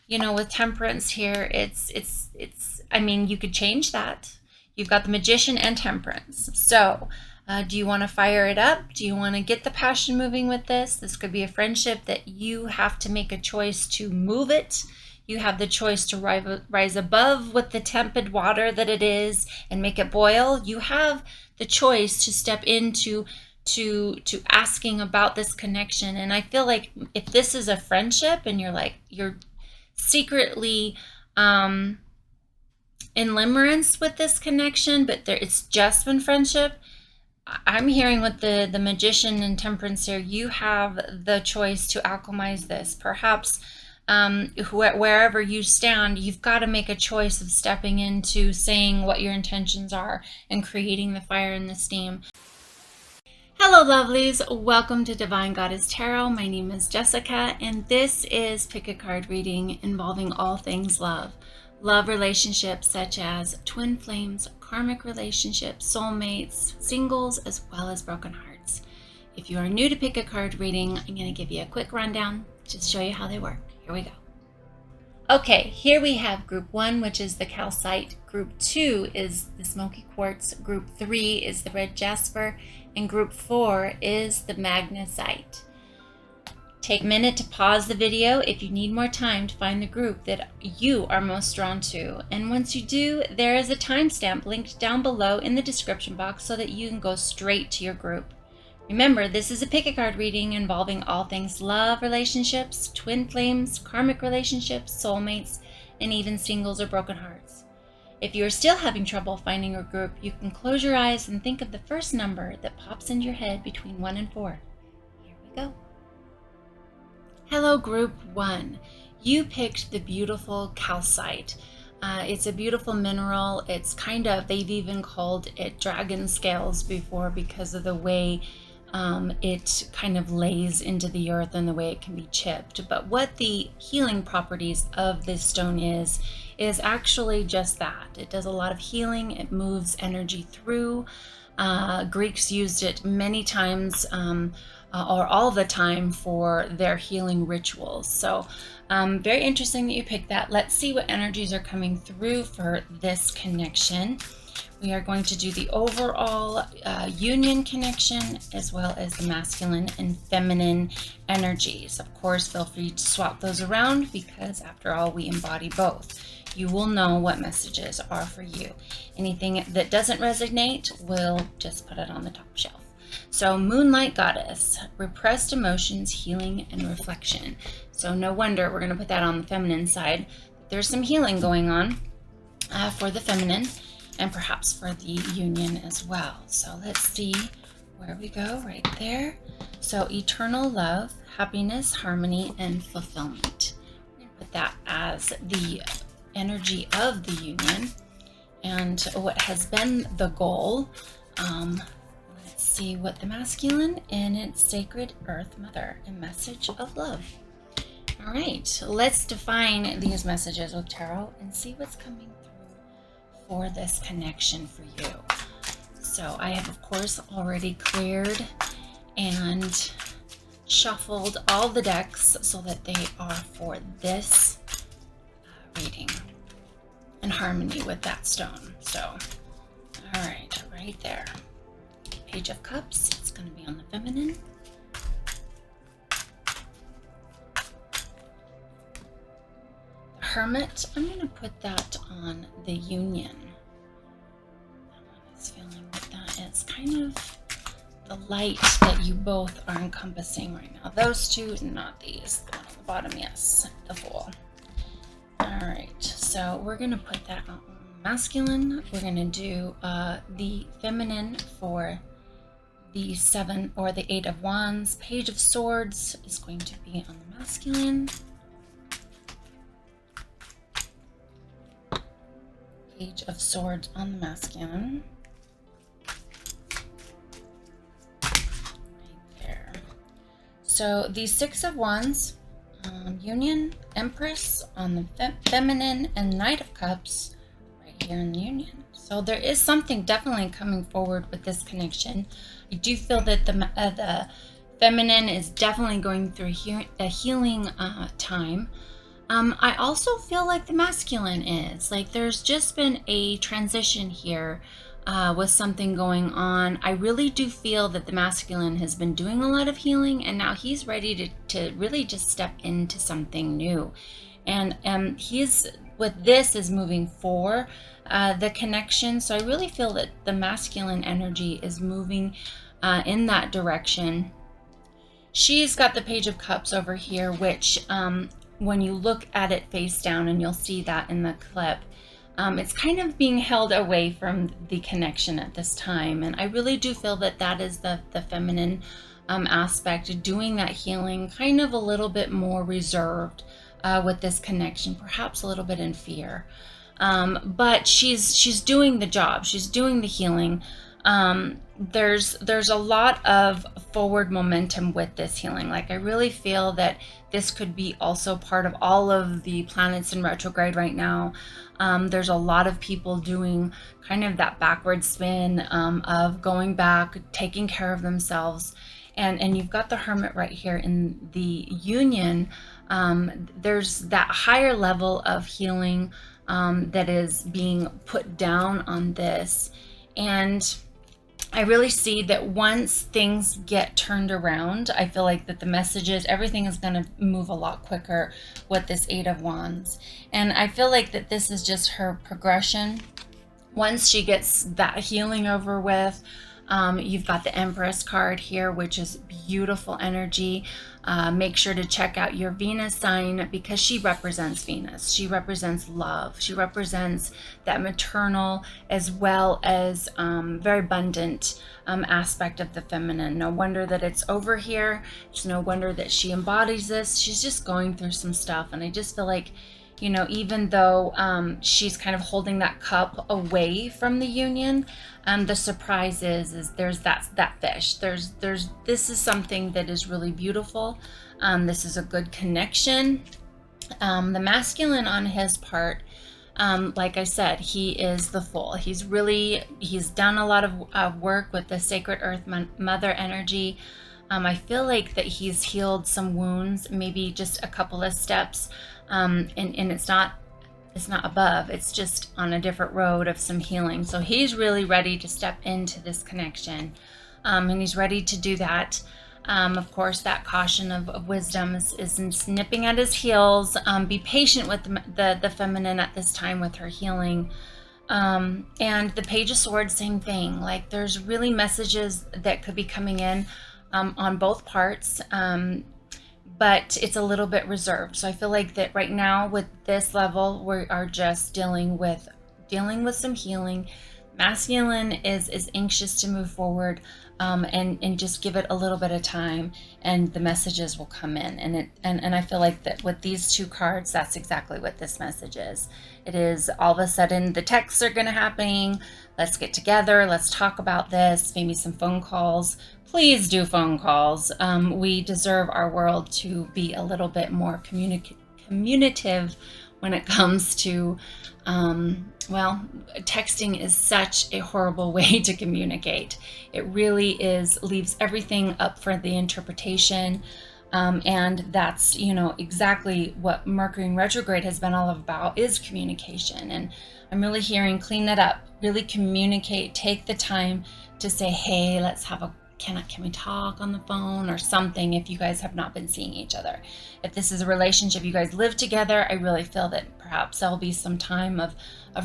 with Temperance here, I mean, you could change that. You've got the Magician and Temperance. So, do you want to fire it up? Do you want to get the passion moving with this? This could be a friendship that you have to make a choice to move it. You have the choice to rise above with the tepid water that it is and make it boil. You have the choice to step into to asking about this connection. And I feel like if this is a friendship and you're secretly in limerence with this connection, but it's just been friendship, I'm hearing with the Magician and Temperance here, you have the choice to alchemize this. Perhaps wherever you stand, you've got to make a choice of stepping into saying what your intentions are and creating the fire and the steam. Hello lovelies, welcome to Divine Goddess Tarot. My name is Jessica and this is Pick a Card reading involving all things love. Love relationships such as twin flames, karmic relationships, soulmates, singles, as well as broken hearts. If you are new to Pick a Card reading, I'm going to give you a quick rundown, just show you how they work. Here we go. Okay, here we have group 1, which is the calcite. Group 2 is the smoky quartz. Group 3 is the red jasper. And group 4 is the magnesite. Take a minute to pause the video if you need more time to find the group that you are most drawn to. And once you do, there is a timestamp linked down below in the description box so that you can go straight to your group. Remember, this is a pick a card reading involving all things love relationships, twin flames, karmic relationships, soulmates, and even singles or broken hearts. If you are still having trouble finding your group, you can close your eyes and think of the first number that pops into your head between 1 and 4. Here we go. Hello, group 1. You picked the beautiful calcite. It's a beautiful mineral. It's they've even called it dragon scales before because of the way it kind of lays into the earth and the way it can be chipped. But what the healing properties of this stone is actually just that. It does a lot of healing. It moves energy through. Greeks used it many times or all the time for their healing rituals. So very interesting that you picked that. Let's see what energies are coming through for this connection. We are going to do the overall union connection as well as the masculine and feminine energies. Of course, feel free to swap those around because after all, we embody both. You will know what messages are for you. Anything that doesn't resonate, we'll just put it on the top shelf. So Moonlight Goddess, repressed emotions, healing, and reflection. So no wonder we're going to put that on the feminine side. There's some healing going on for the feminine and perhaps for the union as well. So let's see where we go right there. So eternal love, happiness, harmony, and fulfillment. I'm going to put that as the energy of the union and what has been the goal. Let's see what the masculine and its sacred earth mother, a message of love. All right, let's define these messages with tarot and see what's coming through for this connection for you. So I have of course already cleared and shuffled all the decks so that they are for this reading in harmony with that stone. So all right there. Page of Cups, it's going to be on the feminine. The Hermit, I'm going to put that on the union. That one is feeling what that is. Kind of the light that you both are encompassing right now. Those two, not these. The one on the bottom, yes, the Fool. All right, so we're going to put that on masculine. We're going to do the feminine for the 7 or the 8 of Wands. Page of Swords is going to be on the masculine. Page of Swords on the masculine. Right there. So the 6 of Wands, Union, Empress on the feminine, and Knight of Cups right here in the union. So there is something definitely coming forward with this connection. I do feel that the feminine is definitely going through a healing time. I also feel like the masculine is. Like there's just been a transition here with something going on. I really do feel that the masculine has been doing a lot of healing, and now he's ready to really just step into something new. And he's, with this, is moving for the connection. So I really feel that the masculine energy is moving in that direction. She's got the Page of Cups over here, which when you look at it face down, and you'll see that in the clip, it's kind of being held away from the connection at this time. And I really do feel that that is the feminine aspect, doing that healing kind of a little bit more reserved with this connection, perhaps a little bit in fear. But she's doing the job. She's doing the healing. There's a lot of forward momentum with this healing. Like I really feel that this could be also part of all of the planets in retrograde right now. There's a lot of people doing kind of that backward spin of going back, taking care of themselves. And you've got the Hermit right here in the union. There's that higher level of healing that is being put down on this. And I really see that once things get turned around, I feel like that the messages, everything is going to move a lot quicker with this Eight of Wands. And I feel like that this is just her progression. Once she gets that healing over with, you've got the Empress card here, which is beautiful energy. Make sure to check out your Venus sign, because she represents Venus. She represents love. She represents that maternal as well as very abundant aspect of the feminine. No wonder that it's over here. It's no wonder that she embodies this. She's just going through some stuff. And I just feel like, you know, even though she's kind of holding that cup away from the union, the surprise is there's that fish. There's this is something that is really beautiful. This is a good connection. The masculine on his part, like I said, he is the Fool. He's done a lot of work with the Sacred Earth Mother energy. I feel like that he's healed some wounds, maybe just a couple of steps. And it's not above, it's just on a different road of some healing. So he's really ready to step into this connection, and he's ready to do that. Of course, that caution of wisdom is nipping at his heels. Be patient with the feminine at this time with her healing. And the Page of Swords, same thing. Like there's really messages that could be coming in on both parts. But it's a little bit reserved. So I feel like that right now with this level, we are just dealing with some healing. Masculine is anxious to move forward, and just give it a little bit of time, and the messages will come in. And I feel like that with these two cards, that's exactly what this message is. It is all of a sudden the texts are going to happen. Let's get together. Let's talk about this. Maybe some phone calls. Please do phone calls. We deserve our world to be a little bit more communicative when it comes to, well, texting is such a horrible way to communicate. It really leaves everything up for the interpretation. And that's, you know, exactly what Mercury in retrograde has been all about, is communication. And I'm really hearing clean that up, really communicate, take the time to say, hey, let's have a can we talk on the phone or something if you guys have not been seeing each other. If this is a relationship, you guys live together, I really feel that perhaps there'll be some time of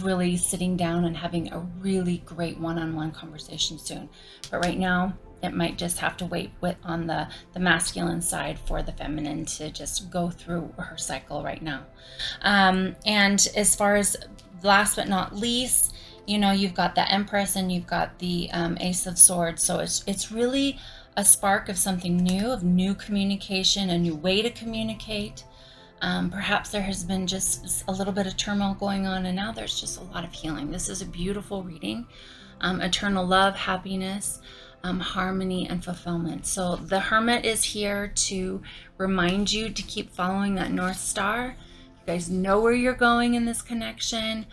really sitting down and having a really great one-on-one conversation soon. But right now, it might just have to wait on the masculine side for the feminine to just go through her cycle right now. And as far as last but not least, you know, you've got the Empress and you've got the Ace of Swords. So it's really a spark of something new, of new communication, a new way to communicate. Perhaps there has been just a little bit of turmoil going on, and now there's just a lot of healing. This is a beautiful reading. Eternal love, happiness, harmony, and fulfillment. So the Hermit is here to remind you to keep following that North Star. You guys know where you're going in this connection.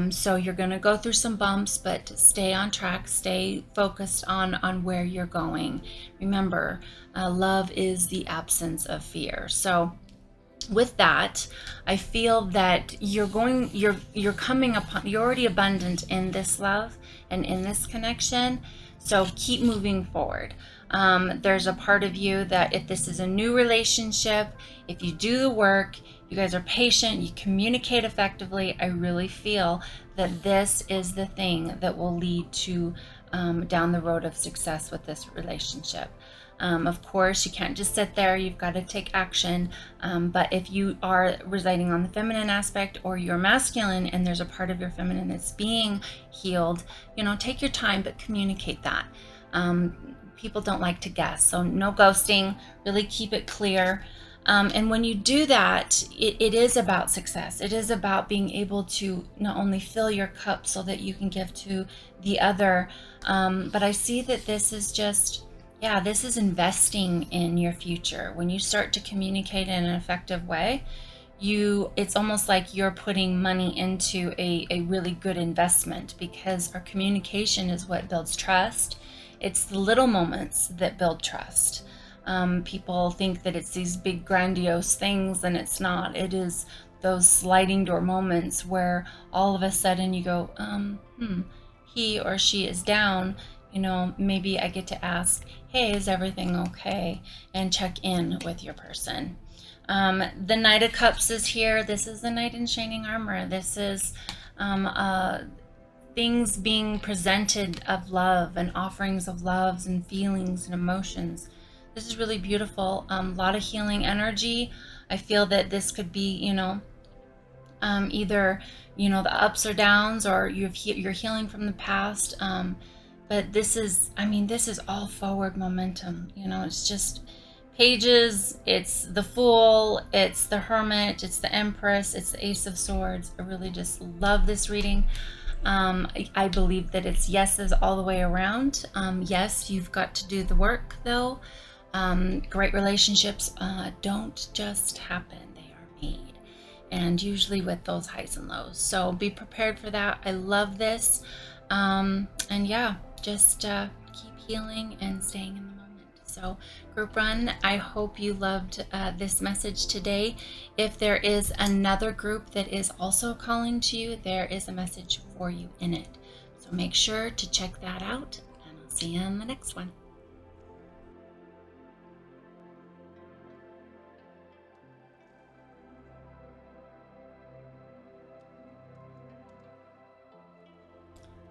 So you're going to go through some bumps, but stay on track, stay focused on where you're going. Remember, love is the absence of fear. So with that, I feel that you're coming upon, you're already abundant in this love and in this connection. So keep moving forward. There's a part of you that if this is a new relationship, if you do the work, you guys are patient, you communicate effectively, I really feel that this is the thing that will lead to down the road of success with this relationship. Of course, you can't just sit there, you've got to take action. But if you are residing on the feminine aspect, or you're masculine and there's a part of your feminine that's being healed, take your time, but communicate that. People don't like to guess, so no ghosting, really keep it clear. And when you do that, it is about success. It is about being able to not only fill your cup so that you can give to the other, but I see that this is just, this is investing in your future. When you start to communicate in an effective way, it's almost like you're putting money into a really good investment, because our communication is what builds trust. It's the little moments that build trust. People think that it's these big grandiose things, and it's not. It is those sliding door moments where all of a sudden you go, he or she is down. Maybe I get to ask, hey, is everything okay? And check in with your person. The Knight of Cups is here. This is the Knight in Shining Armor. This is things being presented of love and offerings of loves and feelings and emotions. This is really beautiful. A lot of healing energy. I feel that this could be, either, the ups or downs, or you're healing from the past. But this is all forward momentum. It's just pages, it's the Fool, it's the Hermit, it's the Empress, it's the Ace of Swords. I really just love this reading. I believe that it's yeses all the way around. Yes, you've got to do the work though. Great relationships don't just happen, they are made. And usually with those highs and lows. So be prepared for that. I love this. And yeah, just keep healing and staying in the moment. So group run, I hope you loved this message today. If there is another group that is also calling to you, there is a message for you in it. So make sure to check that out, and I'll see you in the next one.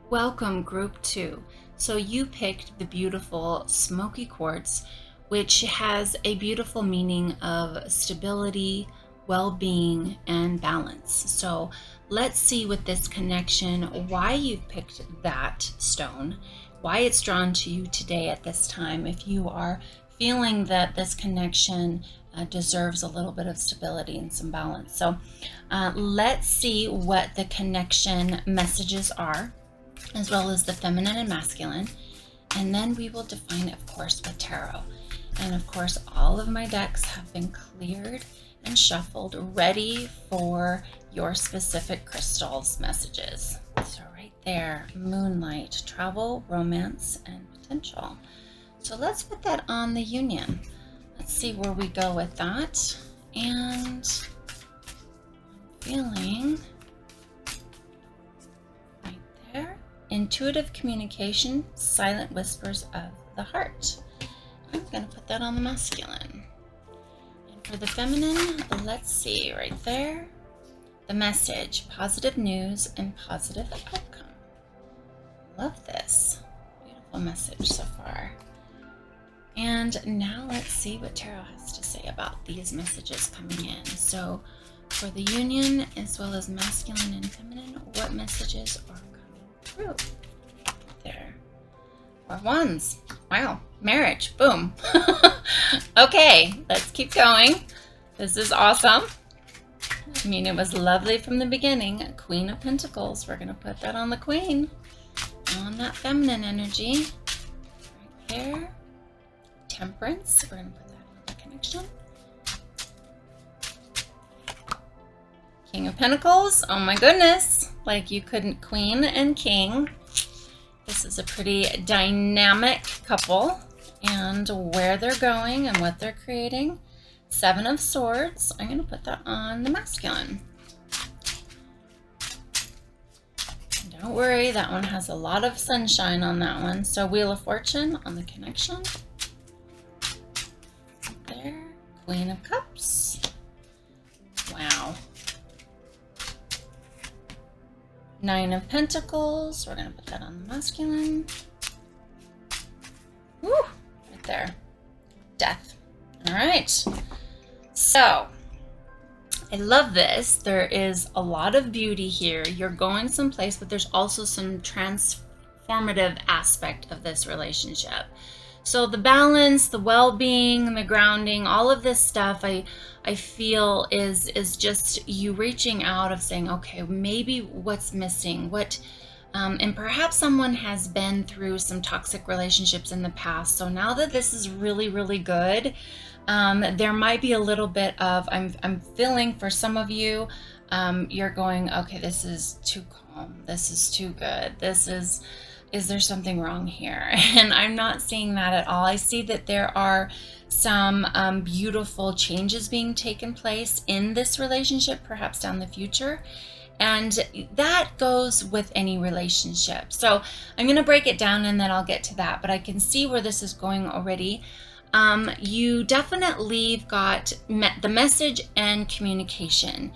Welcome group 2. So you picked the beautiful smoky quartz, which has a beautiful meaning of stability, well-being, and balance. So let's see with this connection why you've picked that stone, why it's drawn to you today at this time, if you are feeling that this connection deserves a little bit of stability and some balance. So let's see what the connection messages are, as well as the feminine and masculine, and then we will define it, of course, with tarot. And of course, all of my decks have been cleared and shuffled, ready for your specific crystals messages. So right there, moonlight, travel, romance, and potential. So let's put that on the union. Let's see where we go with that. And I'm feeling right there, intuitive communication, silent whispers of the heart. I'm going to put that on the masculine. And for the feminine, let's see right there, the message, positive news and positive outcome. Love this. Beautiful message so far. And now let's see what tarot has to say about these messages coming in. So for the union, as well as masculine and feminine, what messages are coming through? There. 4 wands. Wow. Marriage. Boom. Okay, let's keep going. This is awesome. I mean, it was lovely from the beginning. Queen of Pentacles. We're going to put that on the Queen. On that feminine energy. Right there. Temperance. We're going to put that on the connection. King of Pentacles. Oh my goodness. Like you couldn't. Queen and King. This is a pretty dynamic couple, and where they're going and what they're creating. Seven of Swords. I'm going to put that on the masculine. Don't worry, that one has a lot of sunshine on that one. So Wheel of Fortune on the connection. There. Queen of Cups. Wow. Nine of Pentacles. We're going to put that on the masculine. Woo! Right there. Death. All right. So, I love this. There is a lot of beauty here. You're going someplace, but there's also some transformative aspect of this relationship. So the balance, the well-being, the grounding, all of this stuff I feel is just you reaching out of saying, okay, maybe what's missing, and perhaps someone has been through some toxic relationships in the past. So now that this is really, really good, there might be a little bit of, I'm feeling for some of you, you're going, okay, this is too calm. This is too good. Is there something wrong here? And I'm not seeing that at all. I see that there are some beautiful changes being taken place in this relationship, perhaps down the future. And that goes with any relationship. So I'm going to break it down and then I'll get to that. But I can see where this is going already. You definitely got the message and communication.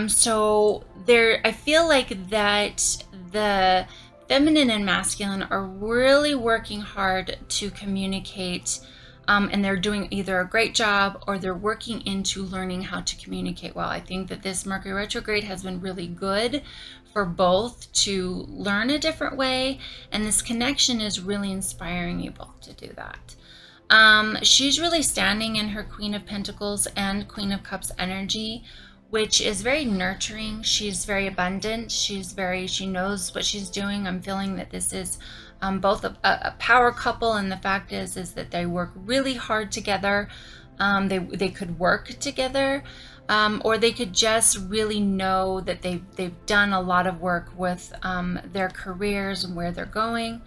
So there, I feel like that the feminine and masculine are really working hard to communicate, and they're doing either a great job or they're working into learning how to communicate well. I think that this Mercury retrograde has been really good for both to learn a different way, and this connection is really inspiring you both to do that. She's really standing in her Queen of Pentacles and Queen of Cups energy, which is very nurturing. She's very abundant. She knows what she's doing. I'm feeling that this is both a power couple, and the fact is that they work really hard together. They could work together, or they could just really know that they've done a lot of work with their careers and where they're going.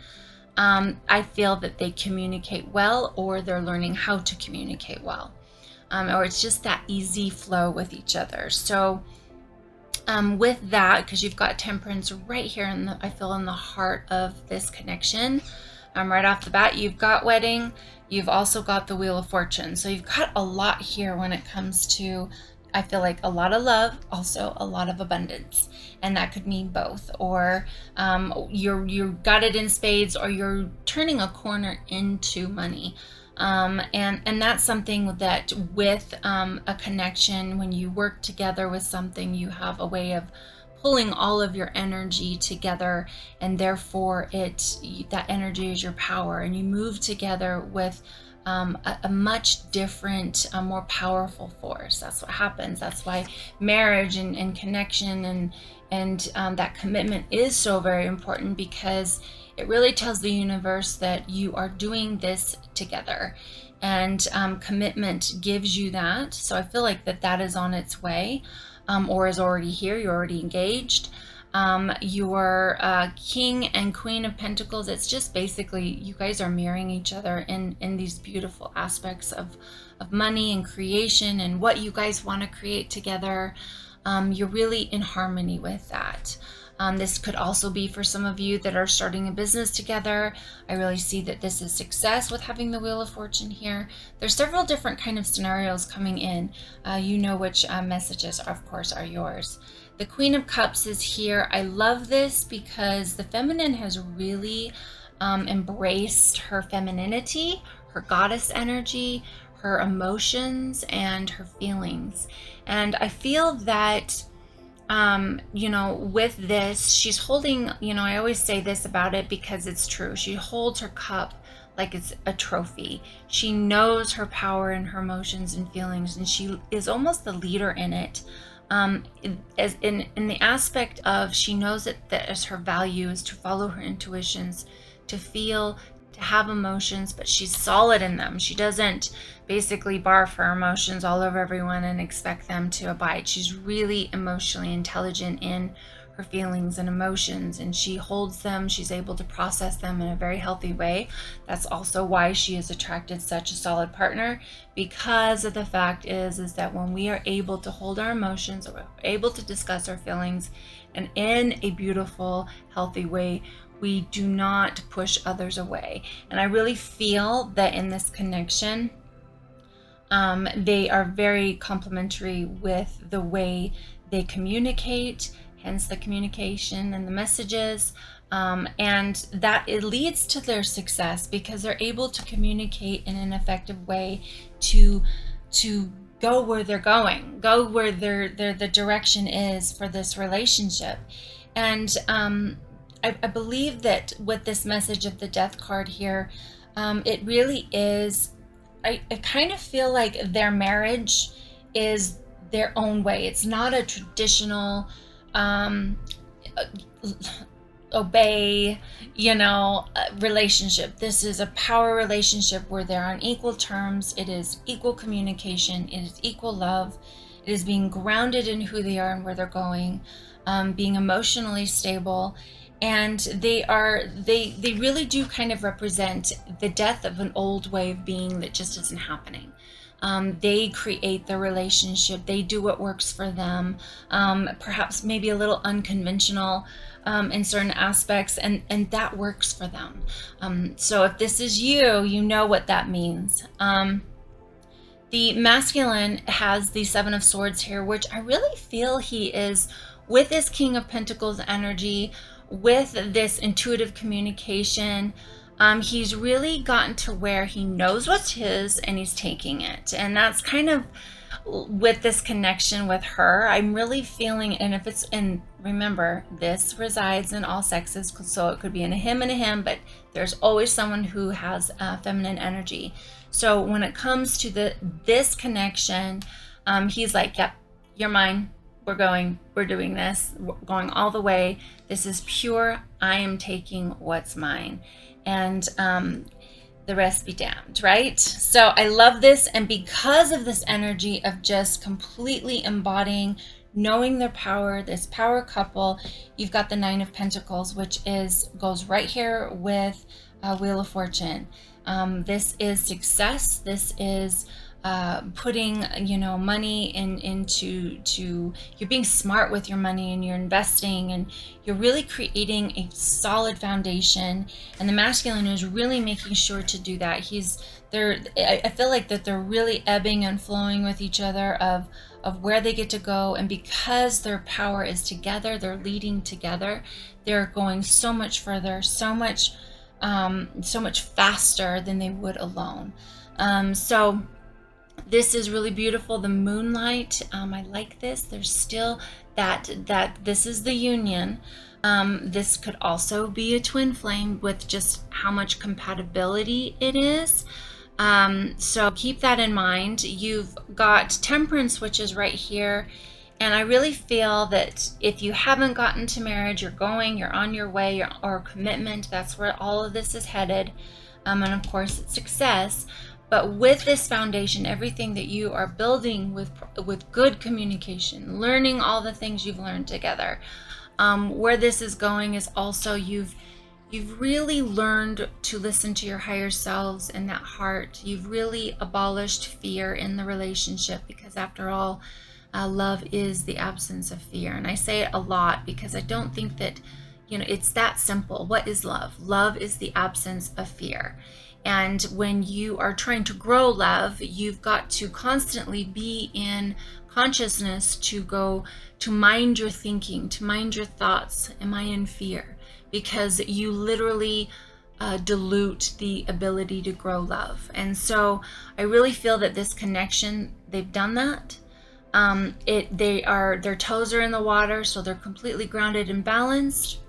I feel that they communicate well, or they're learning how to communicate well. Or it's just that easy flow with each other. So with that, because you've got Temperance right here I feel in the heart of this connection, right off the bat, you've got Wedding, you've also got the Wheel of Fortune. So you've got a lot here when it comes to, I feel like, a lot of love, also a lot of abundance. And that could mean both, or you got it in spades, or you're turning a corner into money. And that's something that with a connection, when you work together with something, you have a way of pulling all of your energy together, and therefore that energy is your power, and you move together with a much different, more powerful force. That's what happens. That's why marriage and connection and that commitment is so very important, because it really tells the universe that you are doing this together, and commitment gives you that. So I feel like that is on its way, or is already here. You're already engaged. Your King and Queen of Pentacles, it's just basically you guys are mirroring each other in these beautiful aspects of money and creation and what you guys want to create together. You're really in harmony with that. This could also be for some of you that are starting a business together. I really see that this is success with having the Wheel of Fortune here. There's several different kind of scenarios coming in. You know which messages, of course, are yours. The Queen of Cups is here. I love this because the feminine has really embraced her femininity, her goddess energy, her emotions, and her feelings. And I feel that with this, she's holding, I always say this about it because it's true. She holds her cup like it's a trophy. She knows her power and her emotions and feelings, and she is almost the leader in it. As in the aspect of, she knows that as her value is to follow her intuitions, to feel, to have emotions, but she's solid in them. She doesn't basically barf her emotions all over everyone and expect them to abide. She's really emotionally intelligent in her feelings and emotions, and she holds them. She's able to process them in a very healthy way. That's also why she has attracted such a solid partner, because of the fact is that when we are able to hold our emotions, or we're able to discuss our feelings, and in a beautiful, healthy way, we do not push others away. And I really feel that in this connection, they are very complementary with the way they communicate, hence the communication and the messages. And that it leads to their success, because they're able to communicate in an effective way to go where they're going, go where the direction is for this relationship. And I believe that with this message of the Death card here, it really is, I kind of feel like their marriage is their own way. It's not a traditional obey, relationship. This is a power relationship where they're on equal terms. It is equal communication. It is equal love. It is being grounded in who they are and where they're going, being emotionally stable. And they really do kind of represent the death of an old way of being that just isn't happening. They create the relationship. They do what works for them, perhaps maybe a little unconventional in certain aspects, and that works for them. So if this is you, you know what that means. The masculine has the Seven of Swords here, which I really feel he is, with this King of Pentacles energy, with this intuitive communication, he's really gotten to where he knows what's his and he's taking it. And that's kind of with this connection with her, I'm really feeling, and if it's in, remember, this resides in all sexes, so it could be in a him and a him, but there's always someone who has feminine energy. So when it comes to this connection, he's like, yep, you're mine. We're doing this, we're going all the way. This is pure. I am taking what's mine. And the rest be damned, right? So I love this. And because of this energy of just completely embodying, knowing their power, this power couple, you've got the Nine of Pentacles, which goes right here with Wheel of Fortune. This is success. This is putting money into you're being smart with your money, and you're investing, and you're really creating a solid foundation. And the masculine is really making sure to do that. I feel like that they're really ebbing and flowing with each other of where they get to go. And because their power is together, they're leading together, they're going so much further, so much faster than they would alone. So this is really beautiful. The moonlight, I like this. There's still that this is the union. This could also be a twin flame with just how much compatibility it is. So keep that in mind. You've got Temperance, which is right here. And I really feel that if you haven't gotten to marriage, you're on your way, or commitment, that's where all of this is headed. And of course, it's success. But with this foundation, everything that you are building with good communication, learning all the things you've learned together, where this is going is also you've really learned to listen to your higher selves and that heart. You've really abolished fear in the relationship, because after all, love is the absence of fear. And I say it a lot because I don't think that, it's that simple. What is love? Love is the absence of fear. And when you are trying to grow love, you've got to constantly be in consciousness to mind your thinking, to mind your thoughts. Am I in fear? Because you literally dilute the ability to grow love. And so I really feel that this connection, they've done that. Their toes are in the water, so they're completely grounded and balanced.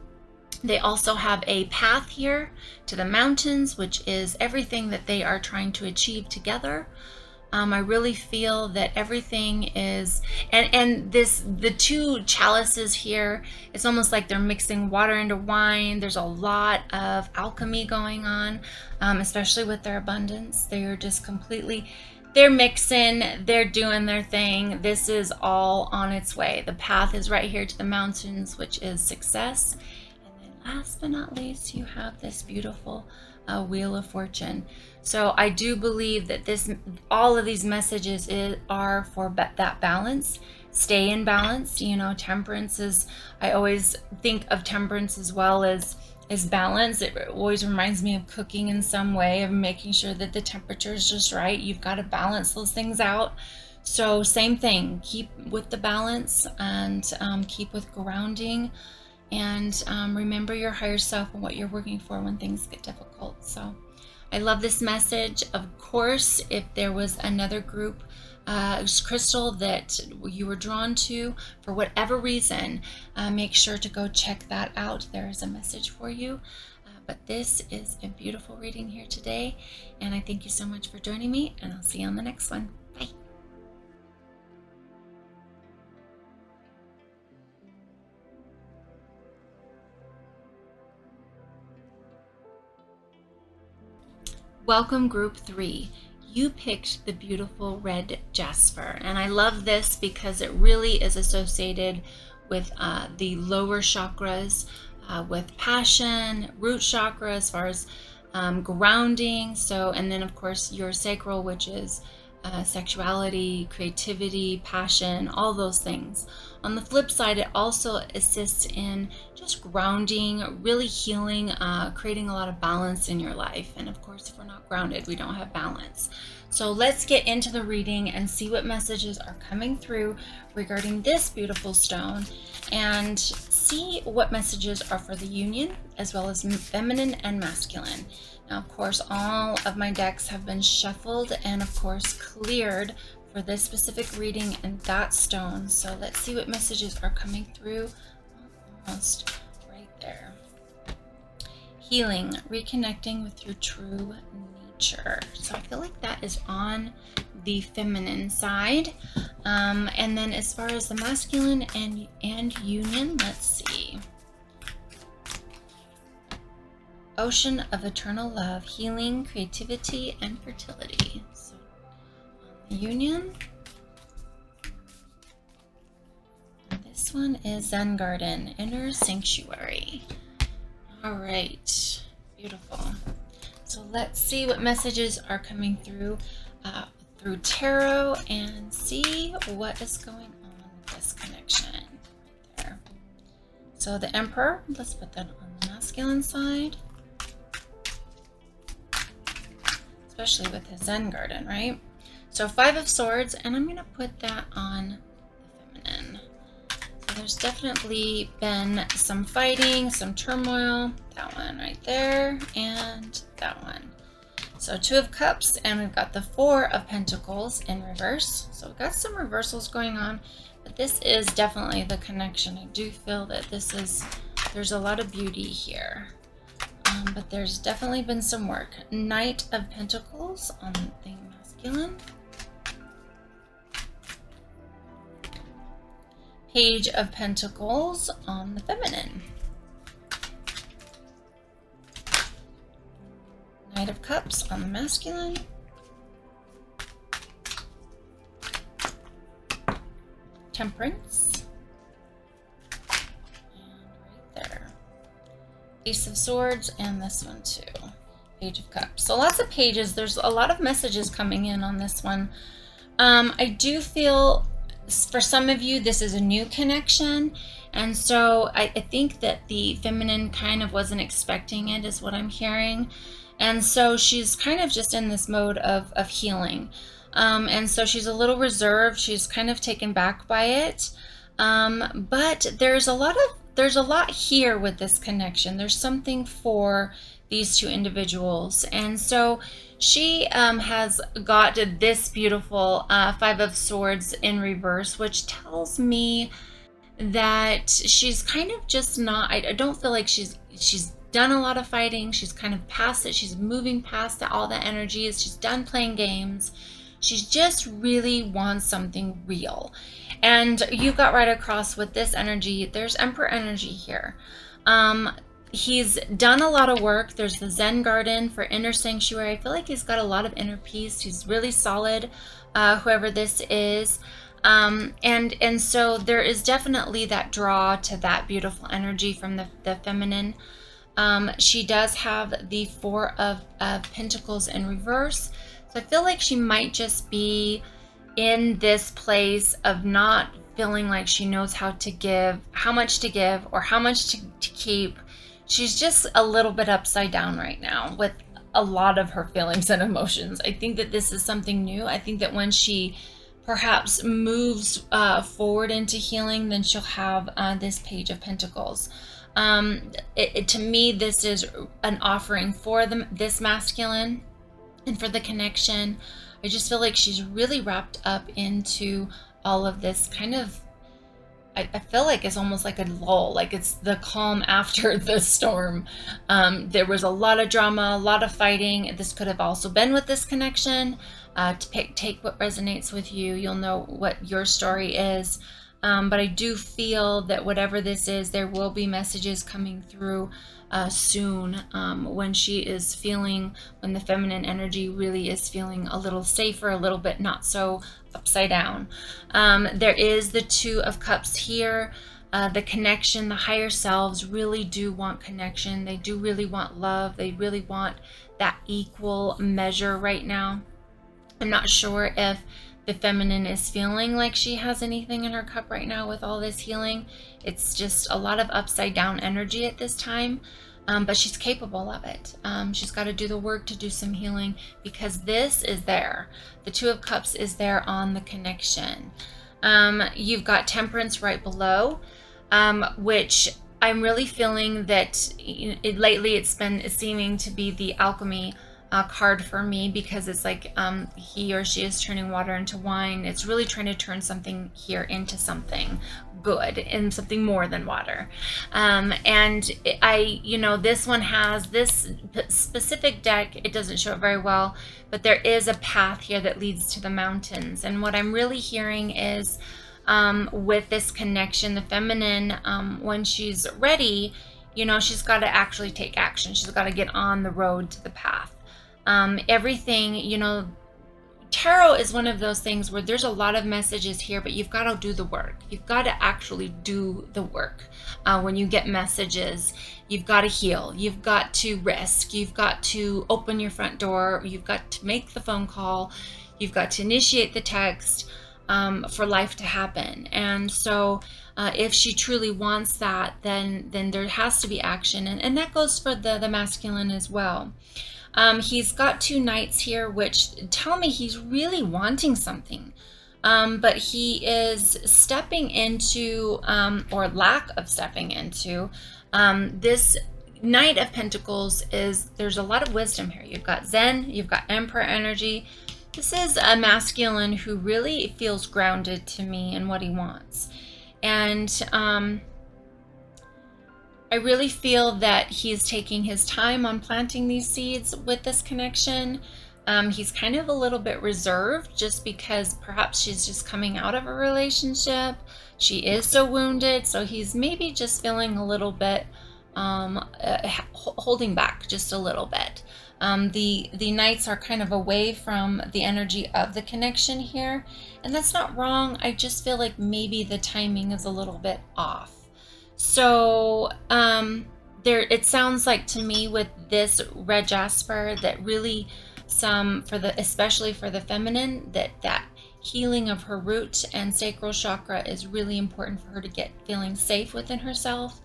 They also have a path here to the mountains, which is everything that they are trying to achieve together. I really feel that everything is, and the two chalices here, it's almost like they're mixing water into wine. There's a lot of alchemy going on, especially with their abundance. They are just completely, they're mixing, they're doing their thing. This is all on its way. The path is right here to the mountains, which is success. And then last but not least, you have this beautiful Wheel of Fortune. So I do believe that all of these messages are for that balance. Stay in balance. You know, temperance is, I always think of temperance as well as balance. It always reminds me of cooking in some way, of making sure that the temperature is just right. You've got to balance those things out. So same thing, keep with the balance, and keep with grounding, and remember your higher self and what you're working for when things get difficult. So I love this message. Of course, if there was another group crystal that you were drawn to for whatever reason, make sure to go check that out. There is a message for you. But this is a beautiful reading here today, and I thank you so much for joining me, and I'll see you on the next one. Bye. Welcome, group 3. You picked the beautiful red jasper, and I love this because it really is associated with the lower chakras, with passion, root chakra as far as grounding. So, and then of course your sacral, which is sexuality, creativity, passion, all those things. On the flip side, it also assists in just grounding, really healing, creating a lot of balance in your life. And of course, if we're not grounded, we don't have balance. So let's get into the reading and see what messages are coming through regarding this beautiful stone, and see what messages are for the union as well as feminine and masculine. Now, of course, all of my decks have been shuffled and of course cleared for this specific reading and that stone. So let's see what messages are coming through. Almost right there. Healing, reconnecting with your true nature. So I feel like that is on the feminine side. And then as far as the masculine and union, let's see. Ocean of eternal love, healing, creativity, and fertility. So on the union, and this one is Zen Garden, inner sanctuary. All right, beautiful. So let's see what messages are coming through through tarot, and see what is going on with this connection right there. So the Emperor, let's put that on the masculine side, especially with his Zen Garden, right? So 5 of Swords, and I'm going to put that on the feminine. So there's definitely been some fighting, some turmoil. That one right there, and that one. So 2 of Cups, and we've got the 4 of Pentacles in reverse. So we've got some reversals going on, but this is definitely the connection. I do feel that there's a lot of beauty here. But there's definitely been some work. Knight of Pentacles on the masculine. Page of Pentacles on the feminine. Knight of Cups on the masculine. Temperance. Ace of Swords, and this one too. Page of Cups. So lots of pages. There's a lot of messages coming in on this one. I do feel for some of you this is a new connection, and so I think that the feminine kind of wasn't expecting it, is what I'm hearing. And so she's kind of just in this mode of healing. And so she's a little reserved. She's kind of taken back by it. But there's a lot here with this connection. There's something for these 2 individuals. And so she has got this beautiful 5 of Swords in reverse, which tells me that she's kind of just not, I don't feel like she's done a lot of fighting. She's kind of past it. She's moving past all the energies. She's done playing games. She just really wants something real. And you got right across with this energy. There's Emperor energy here. He's done a lot of work. There's the Zen garden for inner sanctuary. I feel like he's got a lot of inner peace. He's really solid, whoever this is. And so there is definitely that draw to that beautiful energy from the feminine. She does have the Four of Pentacles in reverse. So I feel like she might just be in this place of not feeling like she knows how to give, how much to give, or how much to keep. She's just a little bit upside down right now with a lot of her feelings and emotions. I think that this is something new. I think that when she perhaps moves forward into healing, then she'll have this Page of Pentacles. To me, this is an offering for this masculine and for the connection. I just feel like she's really wrapped up into all of this kind of, I feel like it's almost like a lull, like it's the calm after the storm. There was a lot of drama, a lot of fighting. This could have also been with this connection. Take what resonates with you. You'll know what your story is. But I do feel that whatever this is, there will be messages coming through soon when she is feeling, when the feminine energy really is feeling a little safer, a little bit not so upside down. There is the Two of Cups here. The connection, the higher selves really do want connection. They do really want love. They really want that equal measure right now. I'm not sure if the feminine is feeling like she has anything in her cup right now with all this healing. It's just a lot of upside down energy at this time, but she's capable of it. She's got to do the work to do some healing because this is there. The Two of Cups is there on the connection. You've got Temperance right below, which I'm really feeling that lately it's been seeming to be the alchemy card for me, because it's like he or she is turning water into wine. It's really trying to turn something here into something good and something more than water. And this one has this specific deck. It doesn't show it very well, but there is a path here that leads to the mountains. And what I'm really hearing is with this connection, the feminine, when she's ready, she's got to actually take action. She's got to get on the road to the path. Everything, tarot is one of those things where there's a lot of messages here, but you've got to do the work. You've got to actually do the work. When you get messages, you've got to heal. You've got to risk. You've got to open your front door. You've got to make the phone call. You've got to initiate the text for life to happen. And so if she truly wants that, then there has to be action. And that goes for the masculine as well. He's got two knights here, which tell me he's really wanting something. But he is stepping into, or lack of stepping into, this Knight of Pentacles there's a lot of wisdom here. You've got Zen, you've got Emperor energy. This is a masculine who really feels grounded to me in what he wants. And I really feel that he's taking his time on planting these seeds with this connection. He's kind of a little bit reserved just because perhaps she's just coming out of a relationship. She is so wounded, so he's maybe just feeling a little bit holding back just a little bit. The knights are kind of away from the energy of the connection here, and that's not wrong. I just feel like maybe the timing is a little bit off. So it sounds like to me with this red jasper that really especially for the feminine, that healing of her root and sacral chakra is really important for her to get feeling safe within herself,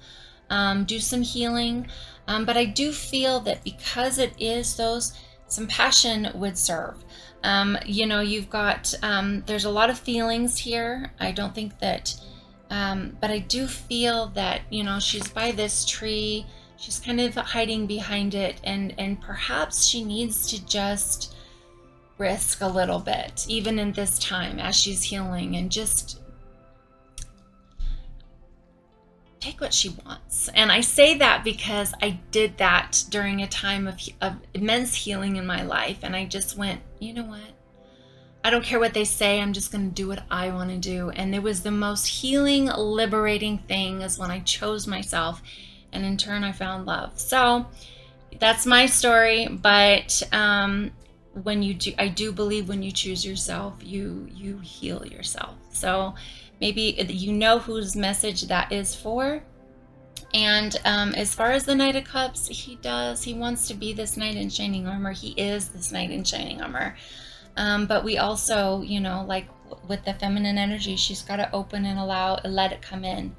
do some healing. But I do feel that because it is some passion would serve. You've got, there's a lot of feelings here. I don't think that, but I do feel that, she's by this tree, she's kind of hiding behind it, and perhaps she needs to just risk a little bit, even in this time as she's healing, and just take what she wants. And I say that because I did that during a time of immense healing in my life, and I just went, you know what? I don't care what they say, I'm just going to do what I want to do. And it was the most healing, liberating thing is when I chose myself and in turn I found love. So that's my story, but when you do, I do believe when you choose yourself, you heal yourself. So maybe you know whose message that is for. And as far as the Knight of Cups, he wants to be this knight in shining armor. He is this knight in shining armor. But we also, you know, like with the feminine energy, she's got to open and let it come in.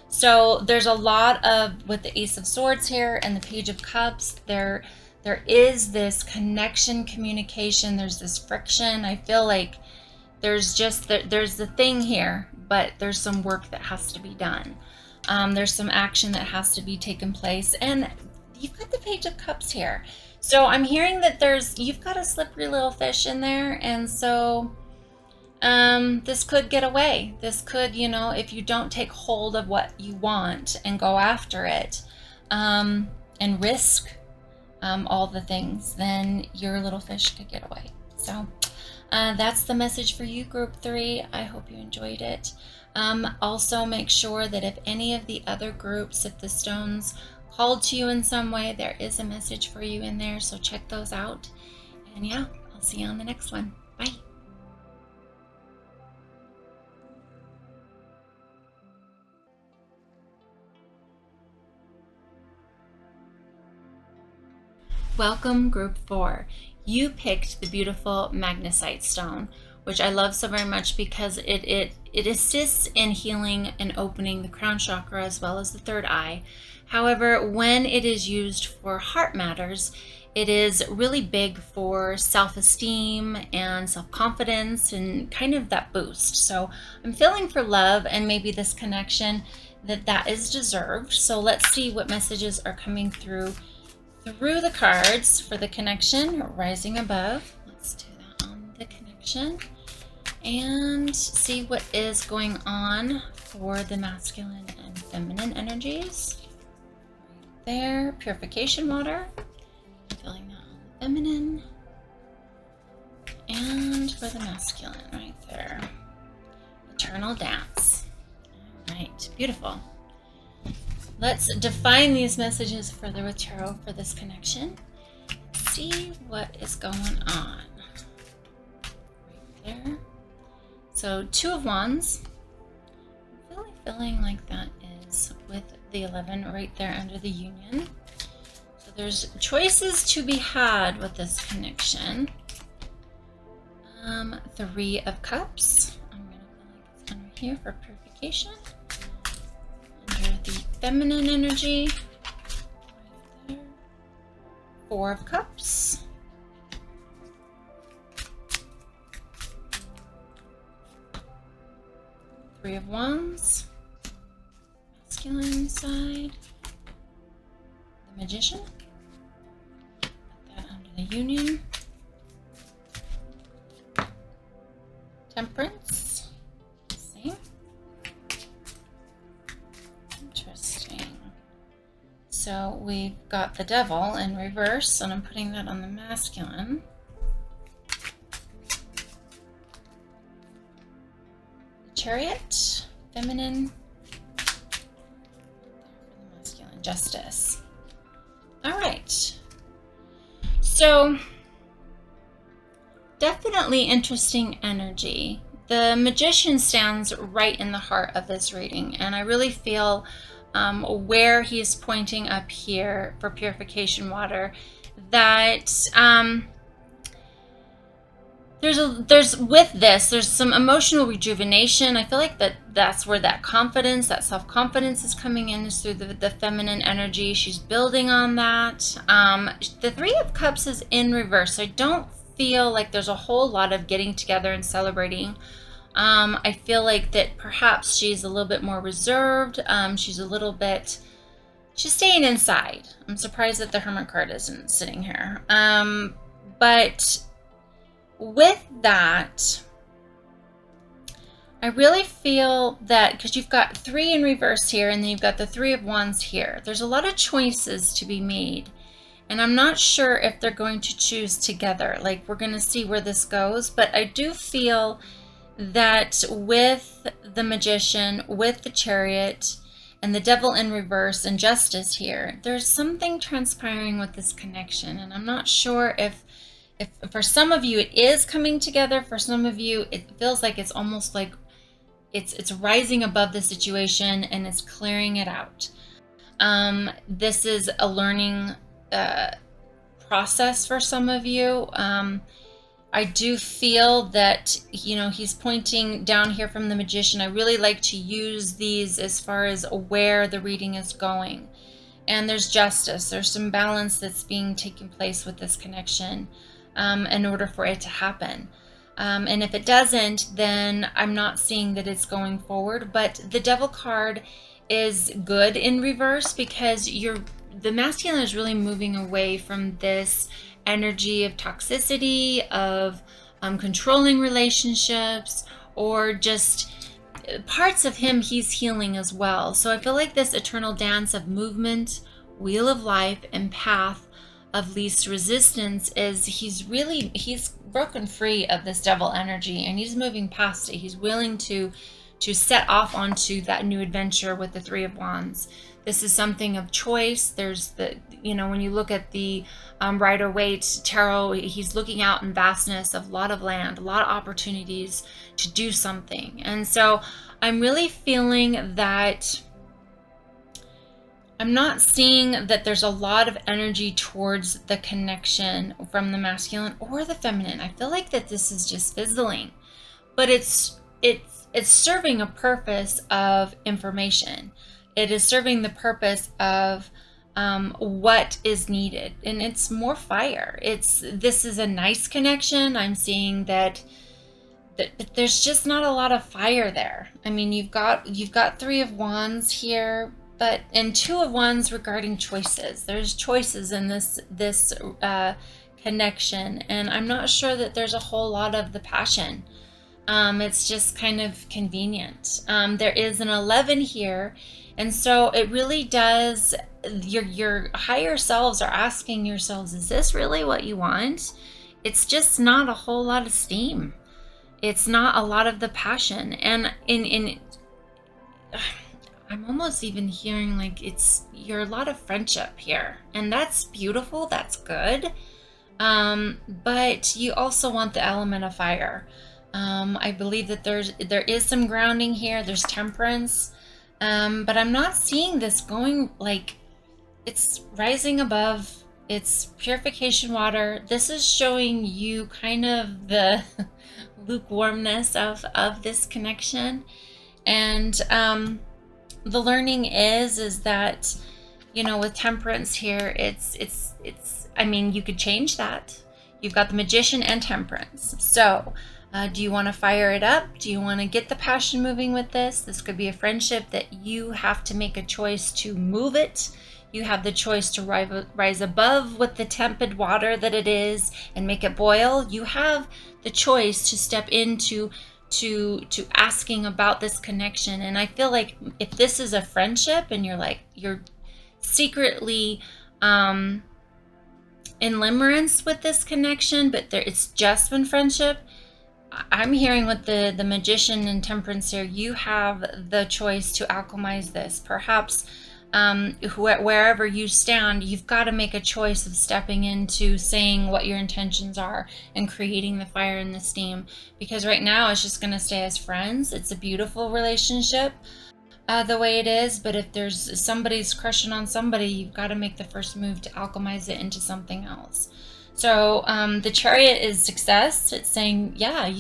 So there's a lot of, with the Ace of Swords here and the Page of Cups, there is this connection, communication, there's this friction. I feel like there's the thing here, but there's some work that has to be done. There's some action that has to be taken place. And you've got the Page of Cups here. So I'm hearing that you've got a slippery little fish in there. And so this could get away. This could, you know, if you don't take hold of what you want and go after it and risk all the things, then your little fish could get away. So that's the message for you, Group 3. I hope you enjoyed it. Also, make sure that if any of the other groups, if the stones called to you in some way, there is a message for you in there. So check those out. And yeah, I'll see you on the next one. Bye. Welcome, Group 4. You picked the beautiful magnesite stone, which I love so very much because it assists in healing and opening the crown chakra as well as the third eye. However, when it is used for heart matters, it is really big for self-esteem and self-confidence and kind of that boost. So I'm feeling for love and maybe this connection that is deserved. So let's see what messages are coming through the cards for the connection rising above. Let's do that on the connection and see what is going on for the masculine and feminine energies. Right there, purification water. I'm feeling that on the feminine and for the masculine right there. Eternal dance. All right, beautiful. Let's define these messages further with tarot for this connection. See what is going on. Right there. So 2 of Wands. I'm really feeling like that is with the 11 right there under the union. So there's choices to be had with this connection. 3 of Cups. I'm going to feel like it's under here for purification. Under the feminine energy, right there. 4 of Cups. 3 of Wands. Masculine side. The Magician. Put that under the union. Temperance. Same. Interesting. So we've got the Devil in reverse, and I'm putting that on the masculine. The Chariot, feminine. There for the masculine, Justice. All right. So definitely interesting energy. The Magician stands right in the heart of this reading, and I really feel where he's pointing up here for purification water, that there's some emotional rejuvenation. I feel like that's where that confidence, that self-confidence is coming in, is through the feminine energy. She's building on that. The 3 of Cups is in reverse. I don't feel like there's a whole lot of getting together and celebrating. I feel like that perhaps she's a little bit more reserved. She's staying inside. I'm surprised that the Hermit card isn't sitting here. But with that, I really feel that because you've got 3 in reverse here, and then you've got the 3 of Wands here. There's a lot of choices to be made. And I'm not sure if they're going to choose together. Like, we're going to see where this goes. But I do feel that with the Magician, with the Chariot, and the devil in reverse and justice here. There's something transpiring with this connection, and I'm not sure if for some of you it is coming together. For some of you it feels like it's almost like it's rising above the situation and it's clearing it out. This is a learning process for some of you. I do feel that, he's pointing down here from the Magician. I really like to use these as far as where the reading is going. And there's justice. There's some balance that's being taken place with this connection in order for it to happen. And if it doesn't, then I'm not seeing that it's going forward. But the Devil card is good in reverse because the masculine is really moving away from this energy of toxicity, of controlling relationships, or just parts of him he's healing as well. So I feel like this eternal dance of movement, wheel of life, and path of least resistance is he's broken free of this devil energy and he's moving past it. He's willing to set off onto that new adventure with the Three of Wands. This is something of choice. There's when you look at the Rider-Waite tarot, he's looking out in vastness of a lot of land, a lot of opportunities to do something. And so I'm really feeling that I'm not seeing that there's a lot of energy towards the connection from the masculine or the feminine. I feel like that this is just fizzling, but it's serving a purpose of information. It is serving the purpose of what is needed, and it's more fire. This is a nice connection. I'm seeing that there's just not a lot of fire there. I mean, you've got Three of Wands here, and Two of Wands regarding choices. There's choices in this connection, and I'm not sure that there's a whole lot of the passion. It's just kind of convenient. There is an 11 here, and so it really does, your higher selves are asking yourselves, is this really what you want? It's just not a whole lot of steam. It's not a lot of the passion. And I'm almost even hearing like you're a lot of friendship here, and that's beautiful. That's good. But you also want the element of fire. I believe that there is some grounding here. There's temperance. But I'm not seeing this going like it's rising above. It's purification water. This is showing you kind of the lukewarmness of this connection. And the learning is that, with temperance here, it's I mean, you could change that. You've got the Magician and temperance. So do you want to fire it up? Do you want to get the passion moving with this? This could be a friendship that you have to make a choice to move it. You have the choice to rise above with the tepid water that it is and make it boil. You have the choice to step into to asking about this connection. And I feel like if this is a friendship and you're secretly in limerence with this connection, but it's just been friendship, I'm hearing with the Magician and temperance here, you have the choice to alchemize this. Perhaps wherever you stand, you've got to make a choice of stepping into saying what your intentions are and creating the fire and the steam. Because right now it's just going to stay as friends. It's a beautiful relationship the way it is, but if there's somebody's crushing on somebody, you've got to make the first move to alchemize it into something else. So the Chariot is success. It's saying, yeah,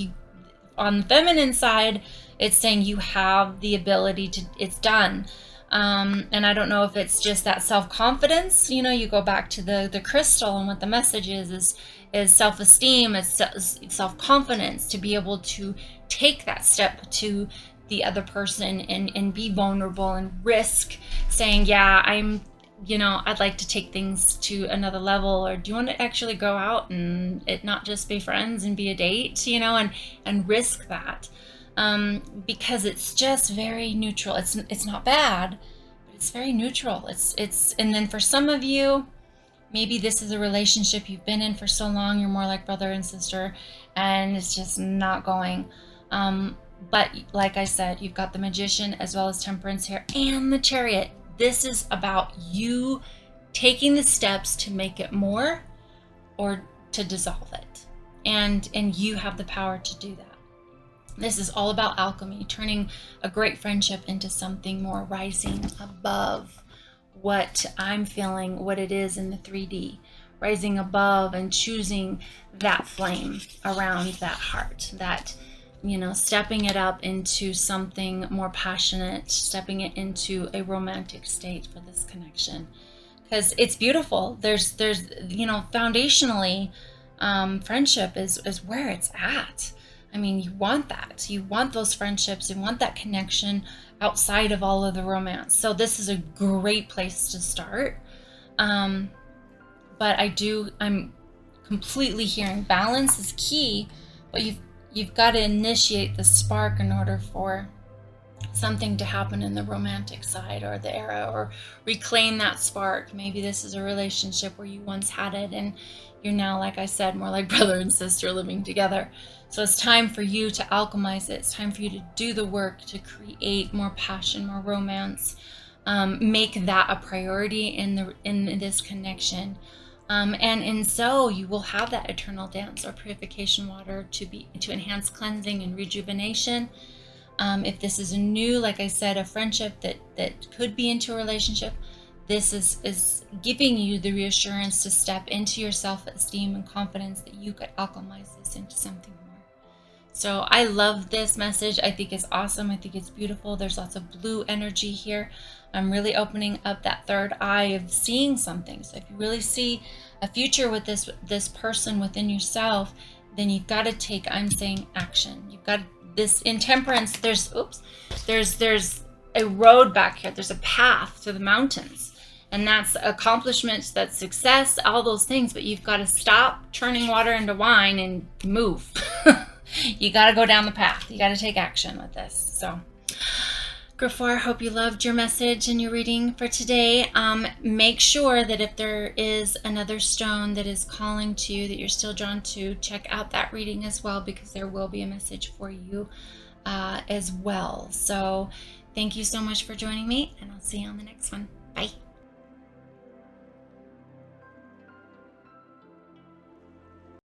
on the feminine side, it's saying you have the ability to, it's done. And I don't know if it's just that self-confidence, you go back to the crystal, and what the message is self-esteem, it's self-confidence to be able to take that step to the other person and be vulnerable and risk saying, yeah, I'd like to take things to another level. Or do you want to actually go out and it not just be friends and be a date, and risk that? Because it's just very neutral. It's not bad, but it's very neutral. And then for some of you, maybe this is a relationship you've been in for so long, you're more like brother and sister, and it's just not going. But like I said, you've got the Magician as well as Temperance here and the Chariot. This is about you taking the steps to make it more or to dissolve it. And you have the power to do that. This is all about alchemy, turning a great friendship into something more, rising above what I'm feeling, what it is in the 3D, rising above and choosing that flame around that heart, that, stepping it up into something more passionate, stepping it into a romantic state for this connection. Because it's beautiful. There's, foundationally, friendship is where it's at. I mean, you want that. You want those friendships. You want that connection outside of all of the romance. So this is a great place to start. But I'm completely hearing balance is key, but you've got to initiate the spark in order for something to happen in the romantic side or the era, or reclaim that spark. Maybe this is a relationship where you once had it and you're now, like I said, more like brother and sister living together. So it's time for you to alchemize it. It's time for you to do the work to create more passion, more romance. Make that a priority in this connection. And in so you will have that eternal dance or purification water to enhance cleansing and rejuvenation. If this is a new, like I said, a friendship that could be into a relationship, this is giving you the reassurance to step into your self-esteem and confidence that you could alchemize this into something more. So I love this message. I think it's awesome. I think it's beautiful. There's lots of blue energy here. I'm really opening up that third eye of seeing something. So if you really see a future with this person within yourself, then you've got to take, I'm saying, action. You've got this intemperance. There's a road back here. There's a path to the mountains, and that's accomplishments, that's success, all those things. But you've got to stop turning water into wine and move. You got to go down the path. You got to take action with this. So, Griffoir, hope you loved your message and your reading for today. Make sure that if there is another stone that is calling to you, that you're still drawn to, check out that reading as well, because there will be a message for you as well. So thank you so much for joining me, and I'll see you on the next one.